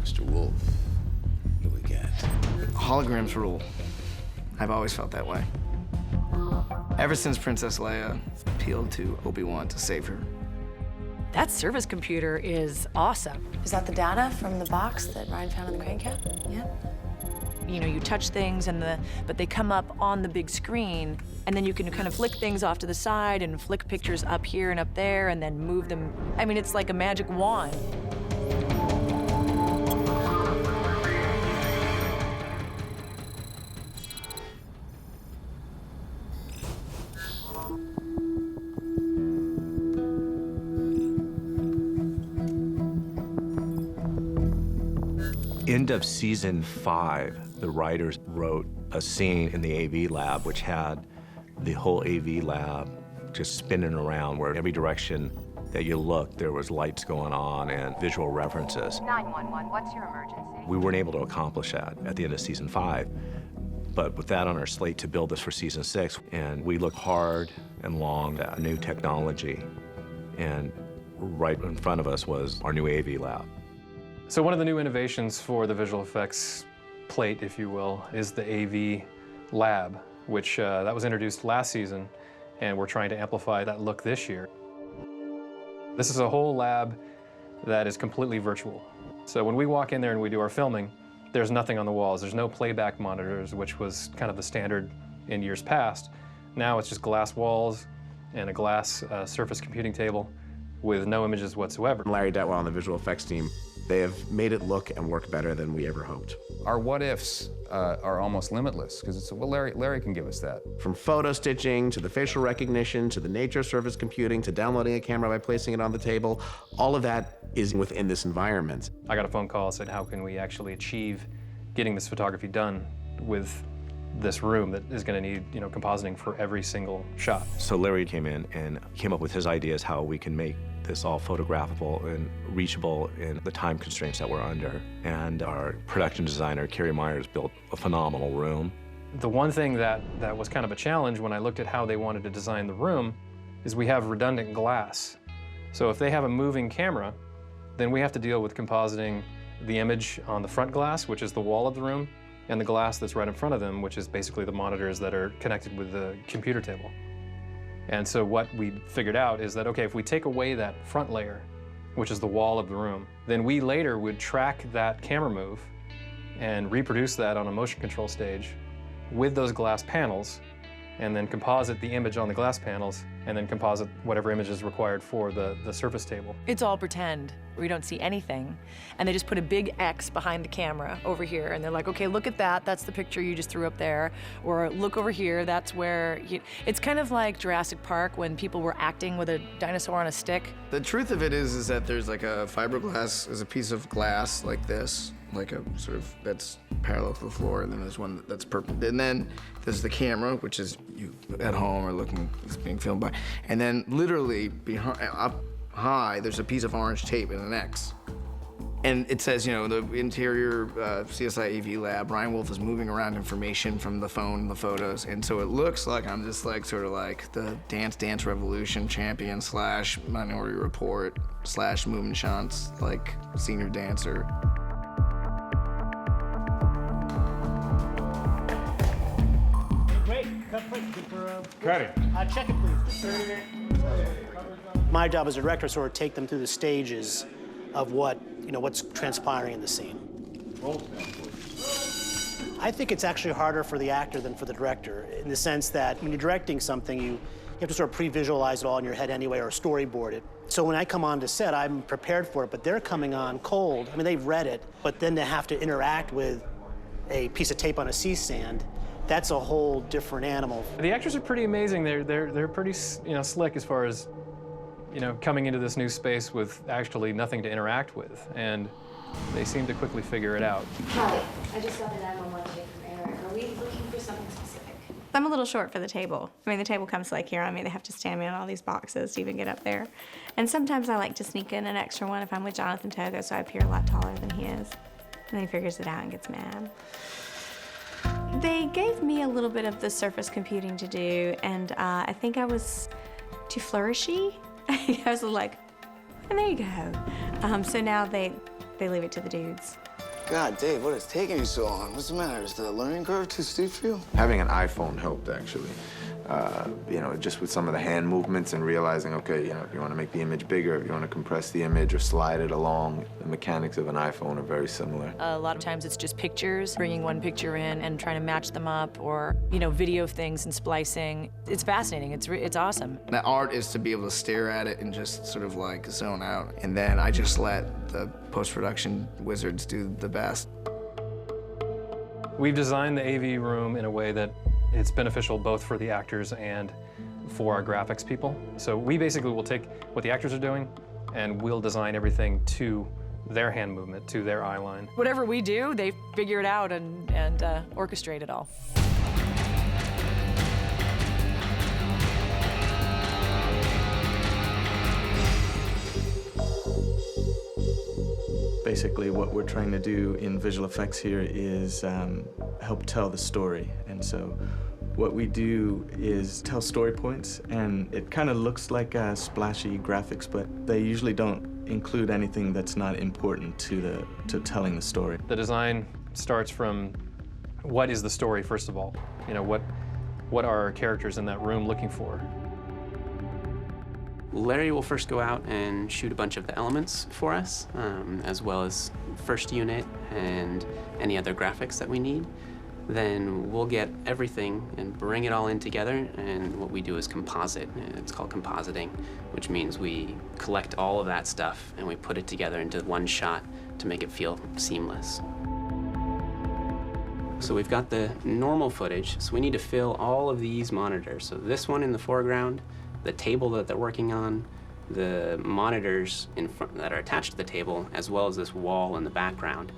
Mr. Wolf, what do we got? Holograms rule. I've always felt that way. Ever since Princess Leia appealed to Obi-Wan to save her. That service computer is awesome. Is that the data from the box that Ryan found in the crane cab? Yeah. You know, you touch things but they come up on the big screen, and then you can kind of flick things off to the side and flick pictures up here and up there and then move them. I mean, it's like a magic wand. End of season 5, the writers wrote a scene in the AV lab which had the whole AV lab just spinning around, where every direction that you looked, there was lights going on and visual references. 911, what's your emergency? We weren't able to accomplish that at the end of season 5, but with that on our slate to build this for season 6, and we looked hard and long at new technology, and right in front of us was our new AV lab. So one of the new innovations for the visual effects plate, if you will, is the AV lab, which that was introduced last season, and we're trying to amplify that look this year. This is a whole lab that is completely virtual. So when we walk in there and we do our filming, there's nothing on the walls. There's no playback monitors, which was kind of the standard in years past. Now it's just glass walls and a glass surface computing table with no images whatsoever. Larry Detwell and the visual effects team, they have made it look and work better than we ever hoped. Our what-ifs are almost limitless, because it's, well, Larry can give us that. From photo stitching, to the facial recognition, to the nature of surface computing, to downloading a camera by placing it on the table, all of that is within this environment. I got a phone call that said, how can we actually achieve getting this photography done with this room that is going to need, you know, compositing for every single shot. So Larry came in and came up with his ideas how we can make this all photographable and reachable in the time constraints that we're under. And our production designer, Carrie Myers, built a phenomenal room. The one thing that was kind of a challenge when I looked at how they wanted to design the room is we have redundant glass. So if they have a moving camera, then we have to deal with compositing the image on the front glass, which is the wall of the room, and the glass that's right in front of them, which is basically the monitors that are connected with the computer table. And so what we figured out is that, okay, if we take away that front layer, which is the wall of the room, then we later would track that camera move and reproduce that on a motion control stage with those glass panels, and then composite the image on the glass panels, and then composite whatever image is required for the surface table. It's all pretend. We don't see anything. And they just put a big X behind the camera over here, and they're like, okay, look at that. That's the picture you just threw up there. Or look over here, that's where... It's kind of like Jurassic Park when people were acting with a dinosaur on a stick. The truth of it is that there's like a fiberglass, is a piece of glass like this, like a sort of, that's parallel to the floor, and then there's one that's purple. And then there's the camera, which is you at home or looking, it's being filmed by. And then literally behind, up high, there's a piece of orange tape and an X. And it says, you know, the interior CSI AV lab, Ryan Wolf is moving around information from the phone, the photos. And so it looks like I'm just like, sort of like the Dance Revolution champion / Minority Report / Moonshot's like senior dancer. Great, cut quick. Cutting. Check it, please. My job as a director is sort of take them through the stages of what, you know, what's transpiring in the scene. I think it's actually harder for the actor than for the director, in the sense that when you're directing something, you have to sort of pre-visualize it all in your head anyway, or storyboard it. So when I come on to set, I'm prepared for it, but they're coming on cold. I mean, they've read it, but then to have to interact with a piece of tape on a C-stand, that's a whole different animal. The actors are pretty amazing. They're pretty, you know, slick as far as, you know, coming into this new space with actually nothing to interact with, and they seem to quickly figure it out. Hi, I just got the 911 tape from Eric. Are we looking for something specific? I'm a little short for the table. I mean, the table comes like here on me. They have to stand me on all these boxes to even get up there. And sometimes I like to sneak in an extra one if I'm with Jonathan Togo, so I appear a lot taller than he is. And then he figures it out and gets mad. They gave me a little bit of the surface computing to do, and I think I was too flourishy. I was like, and there you go. So now they leave it to the dudes. God, Dave, what is taking you so long? What's the matter? Is the learning curve too steep for you? Having an iPhone helped, actually. You know, just with some of the hand movements and realizing, okay, you know, if you want to make the image bigger, if you want to compress the image or slide it along, the mechanics of an iPhone are very similar. A lot of times it's just pictures, bringing one picture in and trying to match them up, or, you know, video things and splicing. It's fascinating. It's awesome. The art is to be able to stare at it and just sort of like zone out. And then I just let the post-production wizards do the best. We've designed the AV room in a way that it's beneficial both for the actors and for our graphics people. So we basically will take what the actors are doing and we'll design everything to their hand movement, to their eye line. Whatever we do, they figure it out and orchestrate it all. Basically, what we're trying to do in visual effects here is help tell the story. And so what we do is tell story points, and it kind of looks like splashy graphics, but they usually don't include anything that's not important to telling the story. The design starts from what is the story, first of all? You know, what are our characters in that room looking for? Larry will first go out and shoot a bunch of the elements for us, as well as first unit and any other graphics that we need. Then we'll get everything and bring it all in together, and what we do is composite. It's called compositing, which means we collect all of that stuff and we put it together into one shot to make it feel seamless. So we've got the normal footage, so we need to fill all of these monitors. So this one in the foreground, the table that they're working on, the monitors in front that are attached to the table, as well as this wall in the background.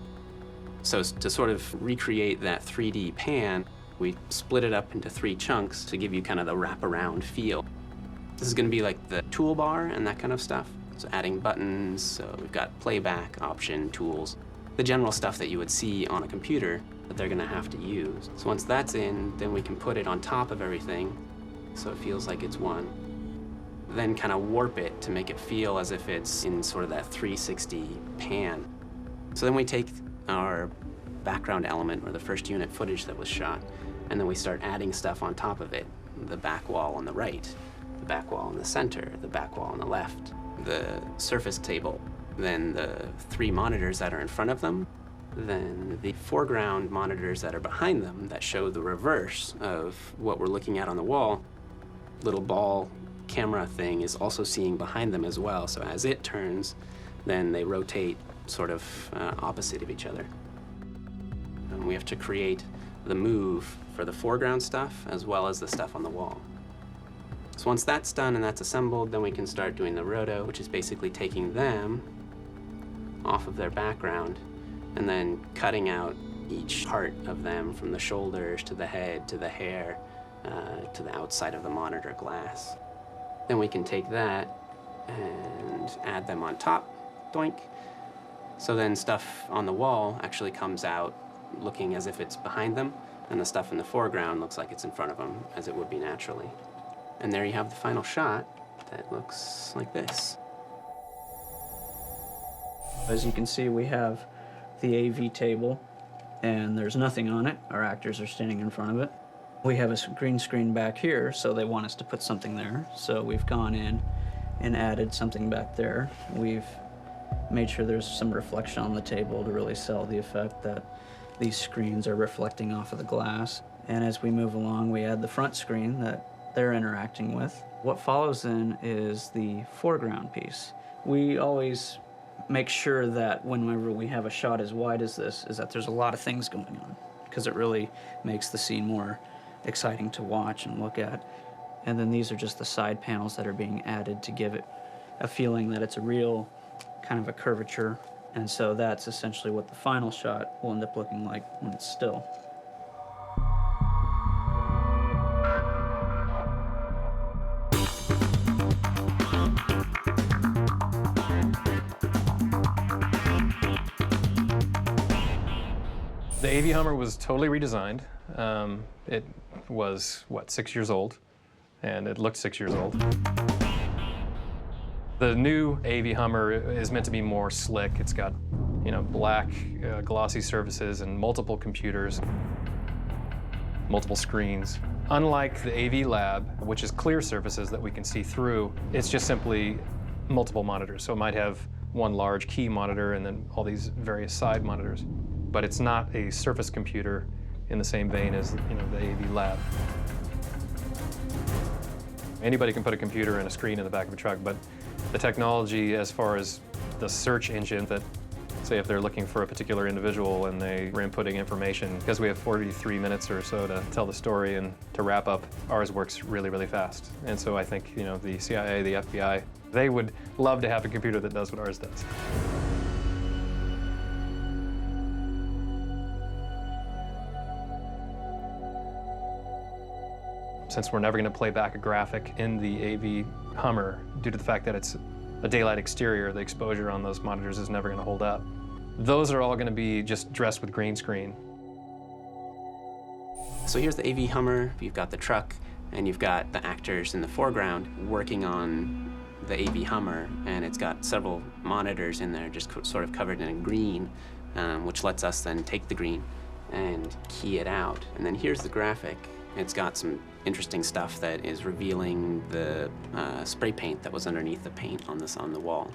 So to sort of recreate that 3D pan, we split it up into 3 chunks to give you kind of the wraparound feel. This is going to be like the toolbar and that kind of stuff. So adding buttons, so we've got playback option tools, the general stuff that you would see on a computer that they're going to have to use. So once that's in, then we can put it on top of everything so it feels like it's one. Then kind of warp it to make it feel as if it's in sort of that 360 pan. So then we take our background element, or the first unit footage that was shot, and then we start adding stuff on top of it. The back wall on the right, the back wall in the center, the back wall on the left, the surface table, then the 3 monitors that are in front of them, then the foreground monitors that are behind them that show the reverse of what we're looking at on the wall. Little ball camera thing is also seeing behind them as well, so as it turns, then they rotate sort of opposite of each other. And we have to create the move for the foreground stuff as well as the stuff on the wall. So once that's done and that's assembled, then we can start doing the roto, which is basically taking them off of their background and then cutting out each part of them, from the shoulders to the head to the hair to the outside of the monitor glass. Then we can take that and add them on top, doink. So then stuff on the wall actually comes out looking as if it's behind them, and the stuff in the foreground looks like it's in front of them, as it would be naturally. And there you have the final shot that looks like this. As you can see, we have the AV table, and there's nothing on it. Our actors are standing in front of it. We have a green screen back here, so they want us to put something there. So we've gone in and added something back there. We've made sure there's some reflection on the table to really sell the effect that these screens are reflecting off of the glass. And as we move along, we add the front screen that they're interacting with. What follows then is the foreground piece. We always make sure that whenever we have a shot as wide as this, is that there's a lot of things going on, because it really makes the scene more exciting to watch and look at. And then these are just the side panels that are being added to give it a feeling that it's a real kind of a curvature. And so that's essentially what the final shot will end up looking like when it's still. The AV Hummer was totally redesigned. It was, 6 years old? And it looked 6 years old. The new AV Hummer is meant to be more slick. It's got, you know, black glossy surfaces and multiple computers, multiple screens. Unlike the AV Lab, which is clear surfaces that we can see through, it's just simply multiple monitors. So it might have one large key monitor and then all these various side monitors. But it's not a surface computer in the same vein as, you know, the AV Lab. Anybody can put a computer and a screen in the back of a truck, but the technology as far as the search engine that, say if they're looking for a particular individual and they are inputting information, because we have 43 minutes or so to tell the story and to wrap up, ours works really, really fast. And so I think, you know, the CIA, the FBI, they would love to have a computer that does what ours does. Since we're never going to play back a graphic in the AV Hummer, due to the fact that it's a daylight exterior, the exposure on those monitors is never going to hold up. Those are all going to be just dressed with green screen. So here's the AV Hummer, you've got the truck, and you've got the actors in the foreground working on the AV Hummer, and it's got several monitors in there just sort of covered in green, which lets us then take the green and key it out. And then here's the graphic. It's got some interesting stuff that is revealing the spray paint that was underneath the paint on the wall.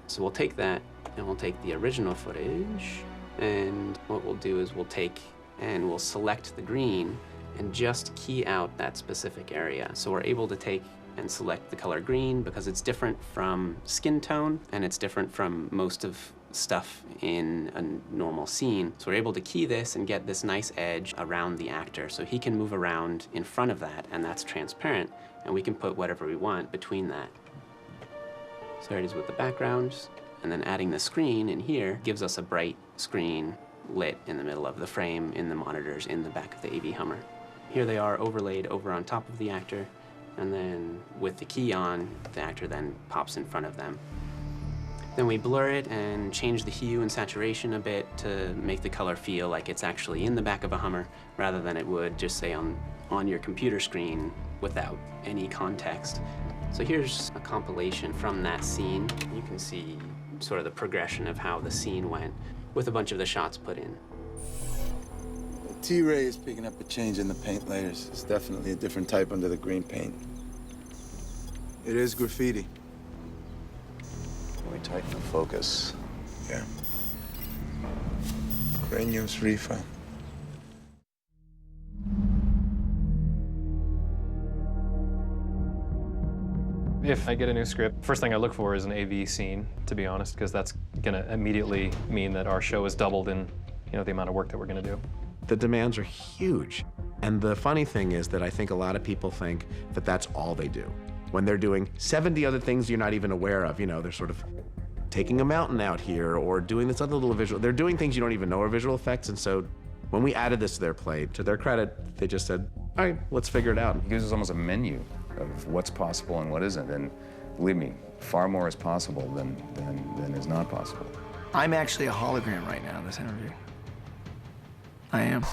So we'll take that and we'll take the original footage, and what we'll do is we'll take and we'll select the green and just key out that specific area. So we're able to take and select the color green because it's different from skin tone and it's different from most of stuff in a normal scene. So we're able to key this and get this nice edge around the actor so he can move around in front of that, and that's transparent, and we can put whatever we want between that. So there it is with the backgrounds, and then adding the screen in here gives us a bright screen lit in the middle of the frame in the monitors in the back of the AV Hummer. Here they are overlaid over on top of the actor, and then with the key on, the actor then pops in front of them. Then we blur it and change the hue and saturation a bit to make the color feel like it's actually in the back of a Hummer rather than it would just say on your computer screen without any context. So here's a compilation from that scene. You can see sort of the progression of how the scene went with a bunch of the shots put in. The T-ray is picking up a change in the paint layers. It's definitely a different type under the green paint. It is graffiti. Can we tighten the focus? Yeah. Cranium's refill. If I get a new script, first thing I look for is an AV scene, to be honest, because that's gonna immediately mean that our show is doubled in, you know, the amount of work that we're gonna do. The demands are huge. And the funny thing is that I think a lot of people think that that's all they do. When they're doing 70 other things you're not even aware of, you know, they're sort of taking a mountain out here or doing this other little visual. They're doing things you don't even know are visual effects. And so when we added this to their plate, to their credit, they just said, all right, let's figure it out. It gives us almost a menu of what's possible and what isn't. And believe me, far more is possible than is not possible. I'm actually a hologram right now in this interview. I am.